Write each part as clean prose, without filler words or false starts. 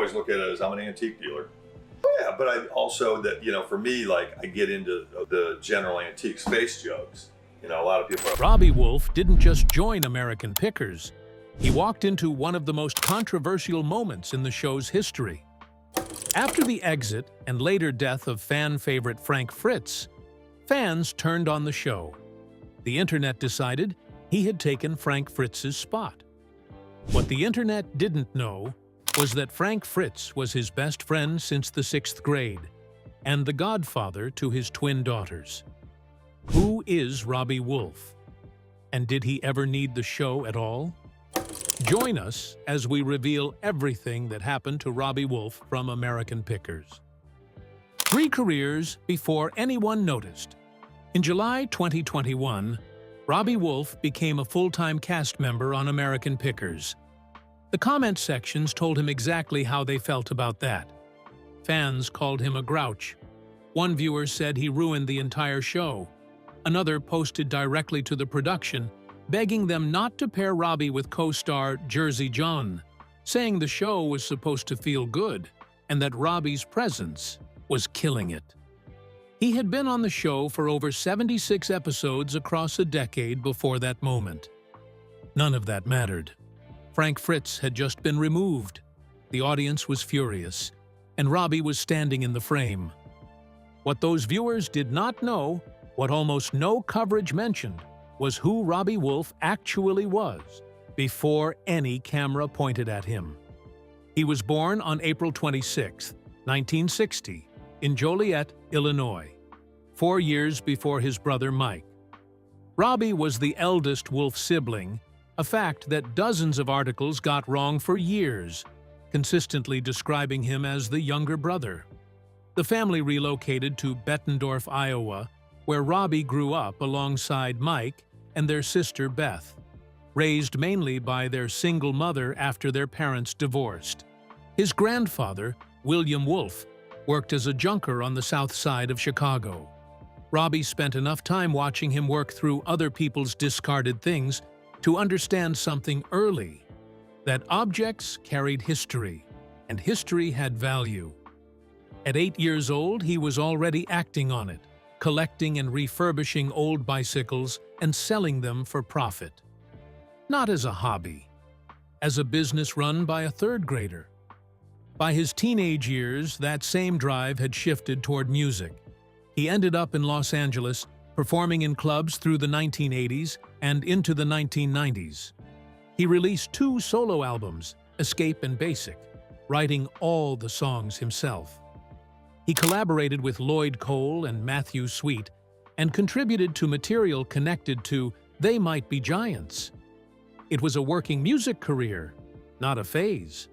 always look at it as I'm an antique dealer. Yeah, but I also that, for me, like I get into the general antique space jokes. A lot of people. Robbie Wolfe didn't just join American Pickers. He walked into one of the most controversial moments in the show's history. After the exit and later death of fan favorite Frank Fritz, fans turned on the show. The internet decided he had taken Frank Fritz's spot. What the internet didn't know was that Frank Fritz was his best friend since the 6th grade and the godfather to his twin daughters. Who is Robbie Wolfe? And did he ever need the show at all? Join us as we reveal everything that happened to Robbie Wolfe from American Pickers. 3 careers before anyone noticed. In July 2021, Robbie Wolfe became a full-time cast member on American Pickers. The comment sections told him exactly how they felt about that. Fans called him a grouch. One viewer said he ruined the entire show. Another posted directly to the production, begging them not to pair Robbie with co-star Jersey John, saying the show was supposed to feel good and that Robbie's presence was killing it. He had been on the show for over 76 episodes across a decade before that moment. None of that mattered. Frank Fritz had just been removed. The audience was furious, and Robbie was standing in the frame. What those viewers did not know, what almost no coverage mentioned, was who Robbie Wolfe actually was before any camera pointed at him. He was born on April 26, 1960, in Joliet, Illinois, 4 years before his brother Mike. Robbie was the eldest Wolfe sibling, a fact that dozens of articles got wrong for years, consistently describing him as the younger brother. The family relocated to Bettendorf, Iowa, where Robbie grew up alongside Mike and their sister Beth, raised mainly by their single mother after their parents divorced. His grandfather, William Wolfe, worked as a junker on the south side of Chicago. Robbie spent enough time watching him work through other people's discarded things to understand something early, that objects carried history, and history had value. At 8 years old, he was already acting on it, collecting and refurbishing old bicycles and selling them for profit. Not as a hobby, as a business run by a third grader. By his teenage years, that same drive had shifted toward music. He ended up in Los Angeles, performing in clubs through the 1980s and into the 1990s. He released 2 solo albums, Escape and Basic, writing all the songs himself. He collaborated with Lloyd Cole and Matthew Sweet and contributed to material connected to They Might Be Giants. It was a working music career, not a phase.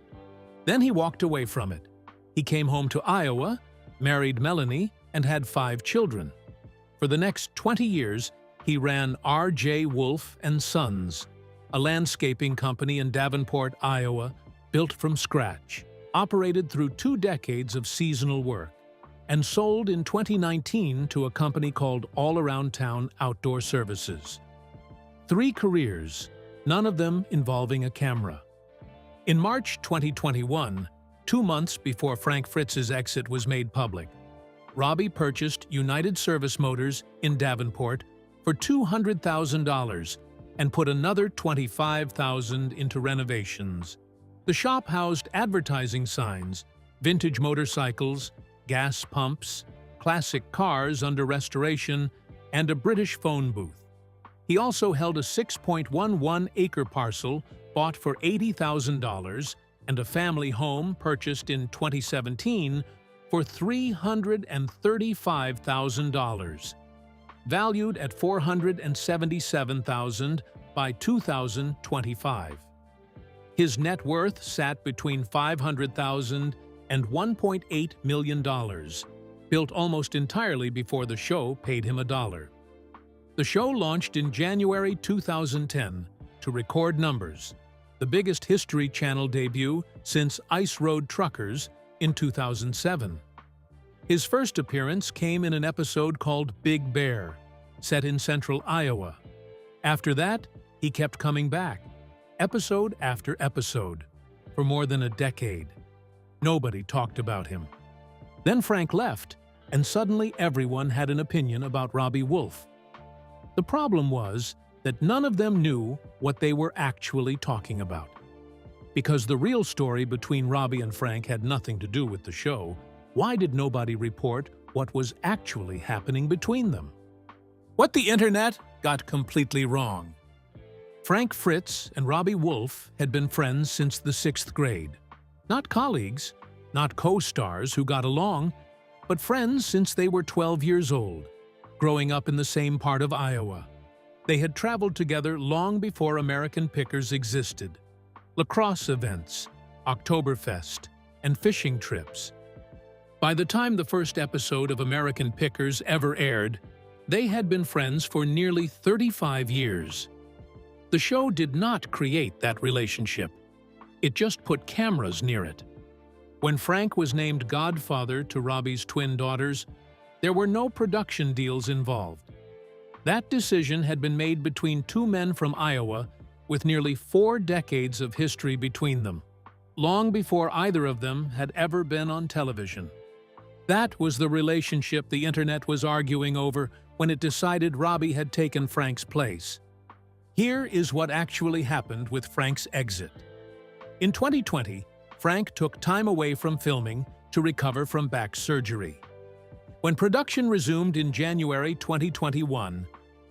Then he walked away from it. He came home to Iowa, married Melanie, and had 5 children. For the next 20 years, he ran R.J. Wolfe and Sons, a landscaping company in Davenport, Iowa, built from scratch, operated through 2 decades of seasonal work, and sold in 2019 to a company called All Around Town Outdoor Services. 3 careers, none of them involving a camera. In March 2021, 2 months before Frank Fritz's exit was made public, Robbie purchased United Service Motors in Davenport for $200,000 and put another $25,000 into renovations. The shop housed advertising signs, vintage motorcycles, gas pumps, classic cars under restoration, and a British phone booth. He also held a 6.11-acre parcel bought for $80,000 and a family home purchased in 2017 for $335,000, valued at $477,000 by 2025. His net worth sat between $500,000 and $1.8 million, built almost entirely before the show paid him $1. The show launched in January 2010 to record numbers, the biggest History Channel debut since Ice Road Truckers in 2007. His first appearance came in an episode called Big Bear, set in central Iowa. After that, he kept coming back, episode after episode, for more than a decade. Nobody talked about him. Then Frank left, and suddenly everyone had an opinion about Robbie Wolfe. The problem was that none of them knew what they were actually talking about. Because the real story between Robbie and Frank had nothing to do with the show, why did nobody report what was actually happening between them? What the internet got completely wrong. Frank Fritz and Robbie Wolfe had been friends since the 6th grade. Not colleagues, not co-stars who got along, but friends since they were 12 years old, growing up in the same part of Iowa. They had traveled together long before American Pickers existed. Lacrosse events, Oktoberfest, and fishing trips. By the time the first episode of American Pickers ever aired, they had been friends for nearly 35 years. The show did not create that relationship. It just put cameras near it. When Frank was named godfather to Robbie's twin daughters, there were no production deals involved. That decision had been made between two men from Iowa with nearly 4 decades of history between them, long before either of them had ever been on television. That was the relationship the internet was arguing over when it decided Robbie had taken Frank's place. Here is what actually happened with Frank's exit. In 2020, Frank took time away from filming to recover from back surgery. When production resumed in January 2021,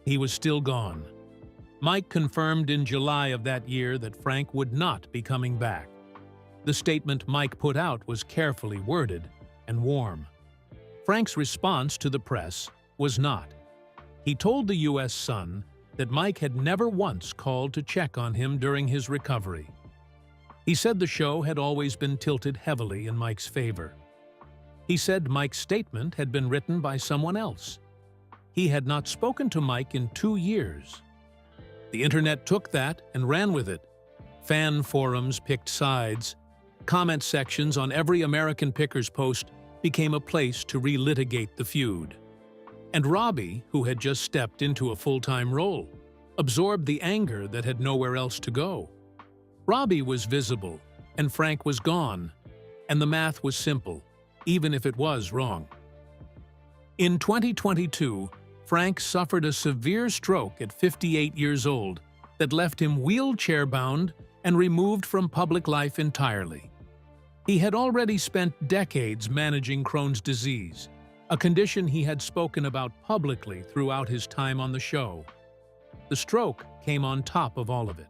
he was still gone. Mike confirmed in July of that year that Frank would not be coming back. The statement Mike put out was carefully worded and warm. Frank's response to the press was not. He told the U.S. Sun that Mike had never once called to check on him during his recovery. He said the show had always been tilted heavily in Mike's favor. He said Mike's statement had been written by someone else. He had not spoken to Mike in 2 years. The internet took that and ran with it. Fan forums picked sides. Comment sections on every American Pickers post became a place to relitigate the feud. And Robbie, who had just stepped into a full-time role, absorbed the anger that had nowhere else to go. Robbie was visible, and Frank was gone, and the math was simple, even if it was wrong. In 2022, Frank suffered a severe stroke at 58 years old that left him wheelchair-bound and removed from public life entirely. He had already spent decades managing Crohn's disease, a condition he had spoken about publicly throughout his time on the show. The stroke came on top of all of it.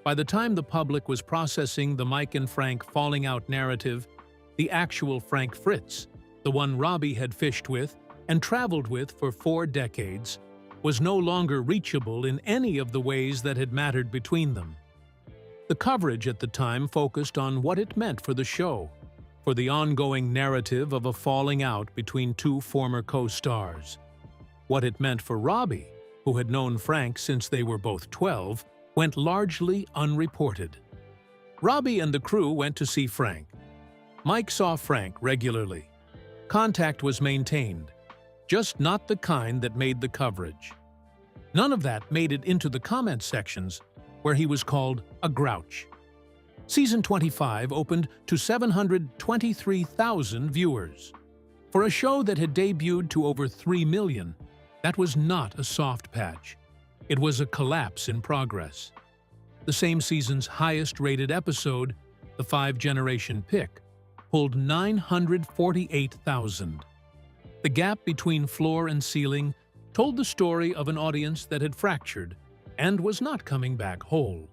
By the time the public was processing the Mike and Frank falling out narrative, the actual Frank Fritz, the one Robbie had fished with and traveled with for 4 decades, was no longer reachable in any of the ways that had mattered between them. The coverage at the time focused on what it meant for the show, for the ongoing narrative of a falling out between two former co-stars. What it meant for Robbie, who had known Frank since they were both 12, went largely unreported. Robbie and the crew went to see Frank. Mike saw Frank regularly. Contact was maintained, just not the kind that made the coverage. None of that made it into the comment sections, where he was called a grouch. Season 25 opened to 723,000 viewers. For a show that had debuted to over 3 million, that was not a soft patch. It was a collapse in progress. The same season's highest-rated episode, The 5-Generation Pick, pulled 948,000. The gap between floor and ceiling told the story of an audience that had fractured and was not coming back whole.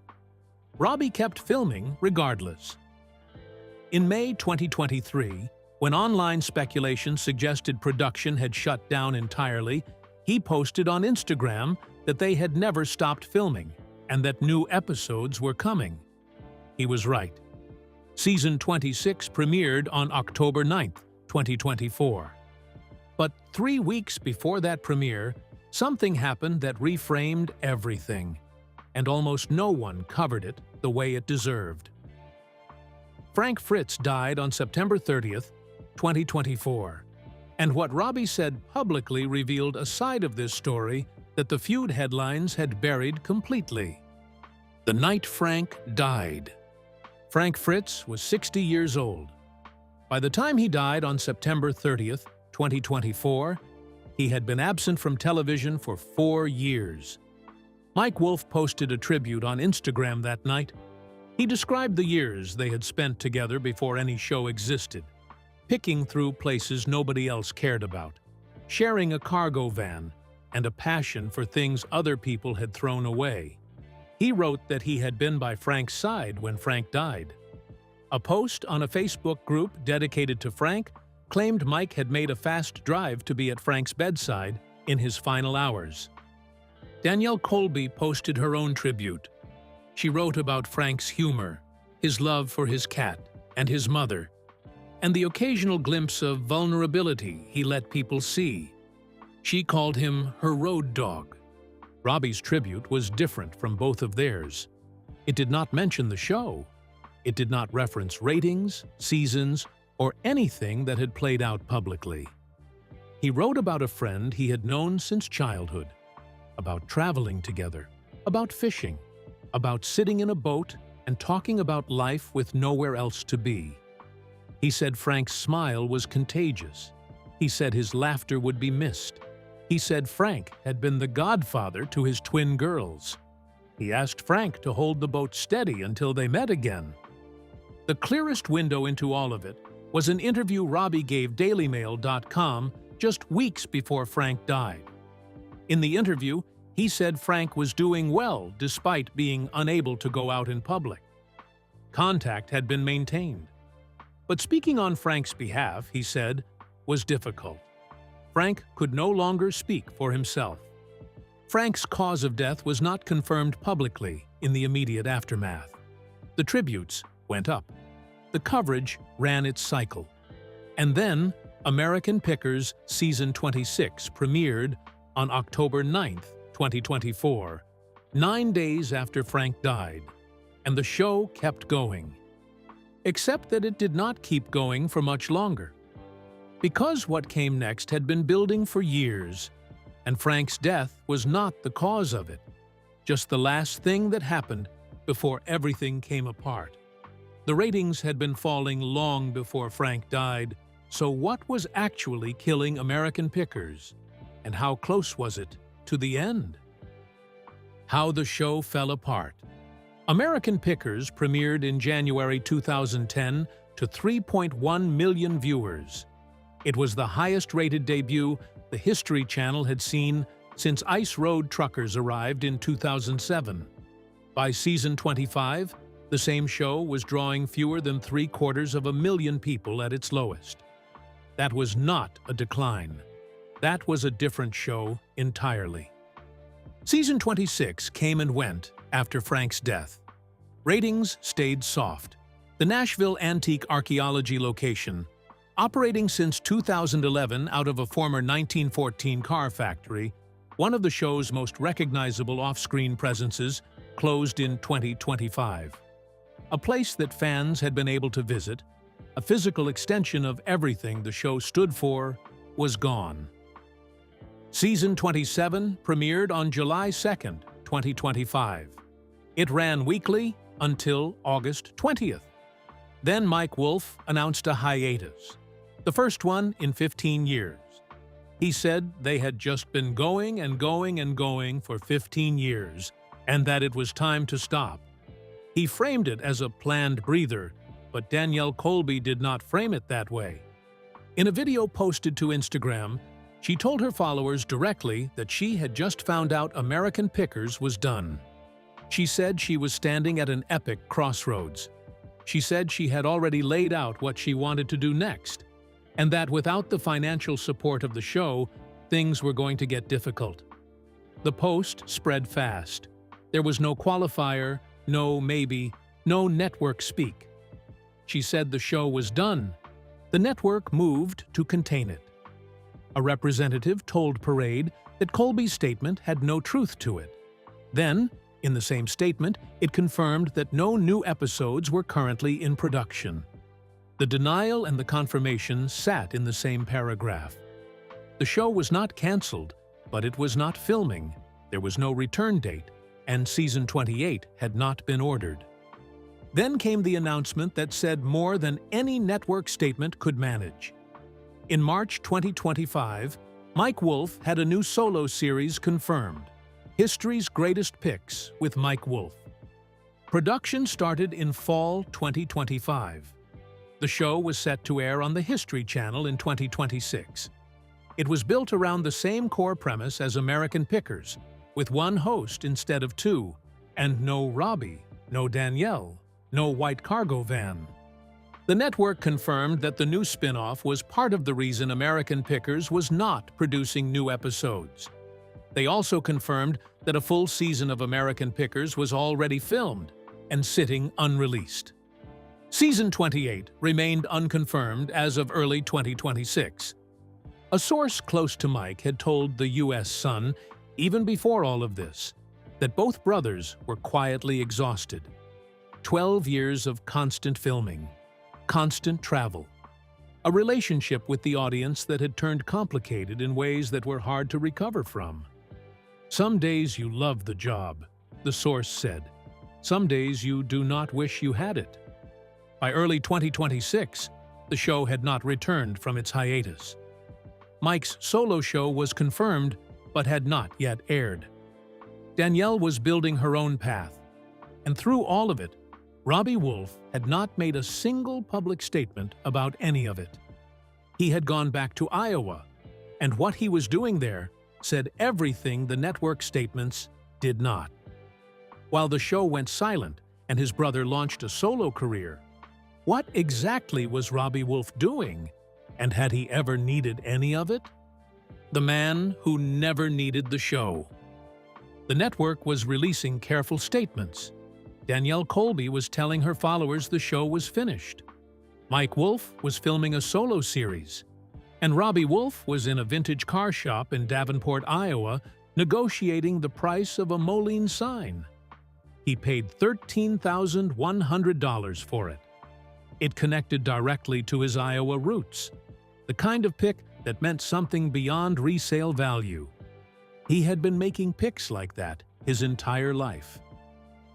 Robbie kept filming regardless. In May 2023, when online speculation suggested production had shut down entirely, he posted on Instagram that they had never stopped filming and that new episodes were coming. He was right. Season 26 premiered on October 9th, 2024. But 3 weeks before that premiere, something happened that reframed everything, and almost no one covered it the way it deserved. Frank Fritz died on September 30th, 2024, and what Robbie said publicly revealed a side of this story that the feud headlines had buried completely. The night Frank died. Frank Fritz was 60 years old, By the time he died on September 30th, 2024, he had been absent from television for 4 years. Mike Wolfe posted a tribute on Instagram that night. He described the years they had spent together before any show existed, picking through places nobody else cared about, sharing a cargo van, and a passion for things other people had thrown away. He wrote that he had been by Frank's side when Frank died. A post on a Facebook group dedicated to Frank claimed Mike had made a fast drive to be at Frank's bedside in his final hours. Danielle Colby posted her own tribute. She wrote about Frank's humor, his love for his cat and his mother, and the occasional glimpse of vulnerability he let people see. She called him her road dog. Robbie's tribute was different from both of theirs. It did not mention the show. It did not reference ratings, seasons, or anything that had played out publicly. He wrote about a friend he had known since childhood, about traveling together, about fishing, about sitting in a boat and talking about life with nowhere else to be. He said Frank's smile was contagious. He said his laughter would be missed. He said Frank had been the godfather to his twin girls. He asked Frank to hold the boat steady until they met again. The clearest window into all of it was an interview Robbie gave DailyMail.com just weeks before Frank died. In the interview, he said Frank was doing well despite being unable to go out in public. Contact had been maintained. But speaking on Frank's behalf, he said, was difficult. Frank could no longer speak for himself. Frank's cause of death was not confirmed publicly in the immediate aftermath. The tributes went up. The coverage ran its cycle. And then, American Pickers Season 26 premiered on October 9th, 2024, 9 days after Frank died, and the show kept going. Except that it did not keep going for much longer. Because what came next had been building for years, and Frank's death was not the cause of it, just the last thing that happened before everything came apart. The ratings had been falling long before Frank died, so what was actually killing American Pickers? And how close was it to the end? How the show fell apart. American Pickers premiered in January 2010 to 3.1 million viewers. It was the highest-rated debut the History Channel had seen since Ice Road Truckers arrived in 2007. By season 25, the same show was drawing fewer than 750,000 people at its lowest. That was not a decline. That was a different show entirely. Season 26 came and went after Frank's death. Ratings stayed soft. The Nashville Antique Archaeology location, operating since 2011 out of a former 1914 car factory, one of the show's most recognizable off-screen presences, closed in 2025. A place that fans had been able to visit, a physical extension of everything the show stood for, was gone. Season 27 premiered on July 2nd, 2025. It ran weekly until August 20th. Then Mike Wolfe announced a hiatus, the first one in 15 years. He said they had just been going and going and going for 15 years, and that it was time to stop. He framed it as a planned breather, but Danielle Colby did not frame it that way. In a video posted to Instagram, she told her followers directly that she had just found out American Pickers was done. She said she was standing at an epic crossroads. She said she had already laid out what she wanted to do next, and that without the financial support of the show, things were going to get difficult. The post spread fast. There was no qualifier, no maybe, no network speak. She said the show was done. The network moved to contain it. A representative told Parade that Colby's statement had no truth to it. Then, in the same statement, it confirmed that no new episodes were currently in production. The denial and the confirmation sat in the same paragraph. The show was not canceled, but it was not filming. There was no return date, and season 28 had not been ordered. Then came the announcement that said more than any network statement could manage. In March 2025, Mike Wolfe had a new solo series confirmed, History's Greatest Picks with Mike Wolfe. Production started in fall 2025. The show was set to air on the History Channel in 2026. It was built around the same core premise as American Pickers, with one host instead of two, and no Robbie, no Danielle, no white cargo van. The network confirmed that the new spin-off was part of the reason American Pickers was not producing new episodes. They also confirmed that a full season of American Pickers was already filmed and sitting unreleased. Season 28 remained unconfirmed as of early 2026. A source close to Mike had told the U.S. Sun, even before all of this, that both brothers were quietly exhausted. 12 years of constant filming, constant travel, a relationship with the audience that had turned complicated in ways that were hard to recover from. Some days you love the job, the source said. Some days you do not wish you had it. By early 2026, the show had not returned from its hiatus. Mike's solo show was confirmed, but had not yet aired. Danielle was building her own path, and through all of it, Robbie Wolfe had not made a single public statement about any of it. He had gone back to Iowa, and what he was doing there said everything the network statements did not. While the show went silent and his brother launched a solo career, what exactly was Robbie Wolfe doing, and had he ever needed any of it? The man who never needed the show. The network was releasing careful statements. Danielle Colby was telling her followers the show was finished. Mike Wolfe was filming a solo series. And Robbie Wolfe was in a vintage car shop in Davenport, Iowa, negotiating the price of a Moline sign. He paid $13,100 for it. It connected directly to his Iowa roots, the kind of pick that meant something beyond resale value. He had been making picks like that his entire life.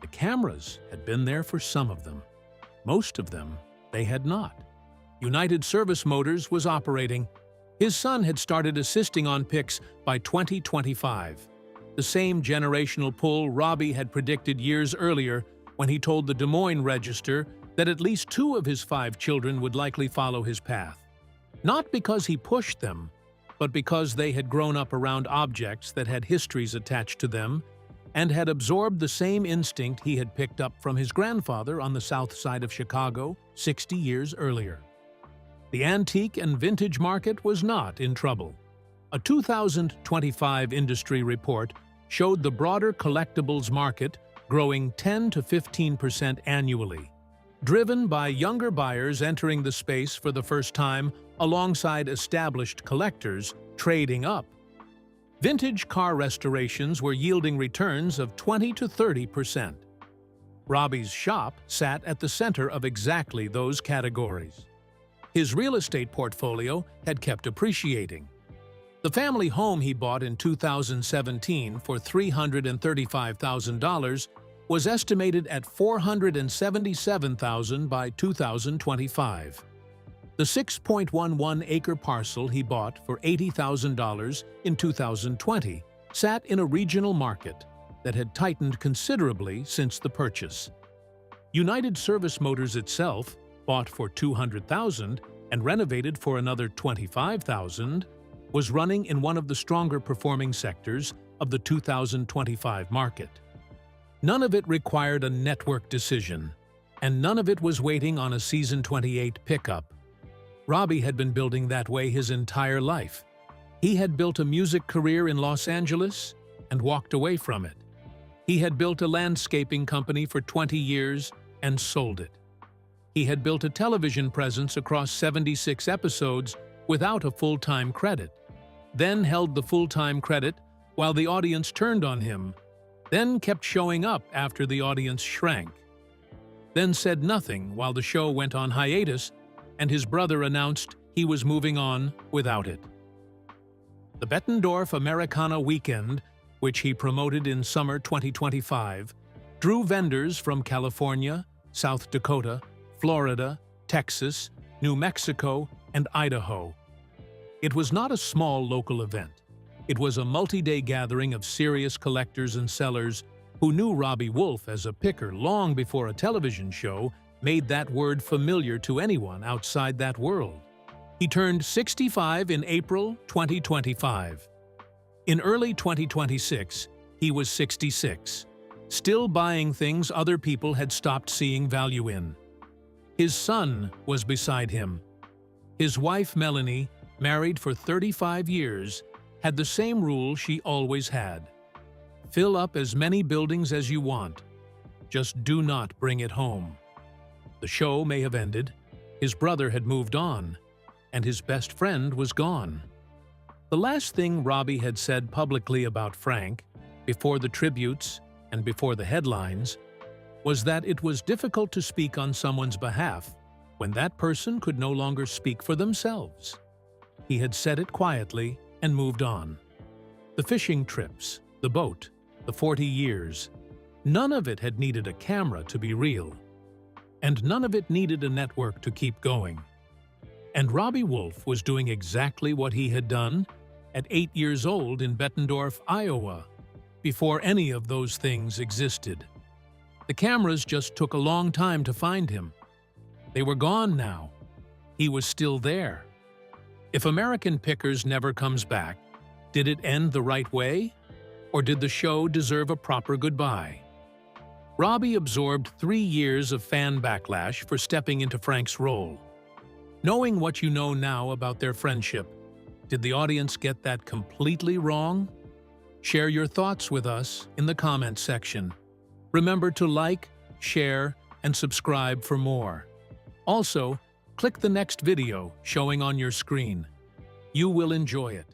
The cameras had been there for some of them. Most of them, they had not. United Service Motors was operating. His son had started assisting on picks by 2025. The same generational pull Robbie had predicted years earlier when he told the Des Moines Register that at least 2 of his 5 children would likely follow his path. Not because he pushed them, but because they had grown up around objects that had histories attached to them and had absorbed the same instinct he had picked up from his grandfather on the south side of Chicago 60 years earlier. The antique and vintage market was not in trouble. A 2025 industry report showed the broader collectibles market growing 10 to 15% annually, driven by younger buyers entering the space for the first time alongside established collectors trading up. Vintage car restorations were yielding returns of 20 to 30%. Robbie's shop sat at the center of exactly those categories. His real estate portfolio had kept appreciating. The family home he bought in 2017 for $335,000 was estimated at $477,000 by 2025. The 6.11-acre parcel he bought for $80,000 in 2020 sat in a regional market that had tightened considerably since the purchase. United Service Motors itself, bought for $200,000 and renovated for another $25,000, was running in one of the stronger performing sectors of the 2025 market. None of it required a network decision, and none of it was waiting on a season 28 pickup. Robbie had been building that way his entire life. He had built a music career in Los Angeles and walked away from it. He had built a landscaping company for 20 years and sold it. He had built a television presence across 76 episodes without a full-time credit, then held the full-time credit while the audience turned on him, then kept showing up after the audience shrank, then said nothing while the show went on hiatus and his brother announced he was moving on without it. The Bettendorf Americana Weekend, which he promoted in summer 2025, drew vendors from California, South Dakota, Florida, Texas, New Mexico, and Idaho. It was not a small local event. It was a multi-day gathering of serious collectors and sellers who knew Robbie Wolfe as a picker long before a television show made that word familiar to anyone outside that world. He turned 65 in April 2025. In early 2026, he was 66, still buying things other people had stopped seeing value in. His son was beside him. His wife, Melanie, married for 35 years, had the same rule she always had. Fill up as many buildings as you want. Just do not bring it home. The show may have ended, his brother had moved on, and his best friend was gone. The last thing Robbie had said publicly about Frank, before the tributes and before the headlines, was that it was difficult to speak on someone's behalf when that person could no longer speak for themselves. He had said it quietly and moved on. The fishing trips, the boat, the 40 years, none of it had needed a camera to be real. And none of it needed a network to keep going. And Robbie Wolfe was doing exactly what he had done at 8 years old in Bettendorf, Iowa, before any of those things existed. The cameras just took a long time to find him. They were gone now. He was still there. If American Pickers never comes back, did it end the right way? Or did the show deserve a proper goodbye? Robbie absorbed 3 years of fan backlash for stepping into Frank's role. Knowing what you know now about their friendship, did the audience get that completely wrong? Share your thoughts with us in the comment section. Remember to like, share, and subscribe for more. Also, click the next video showing on your screen. You will enjoy it.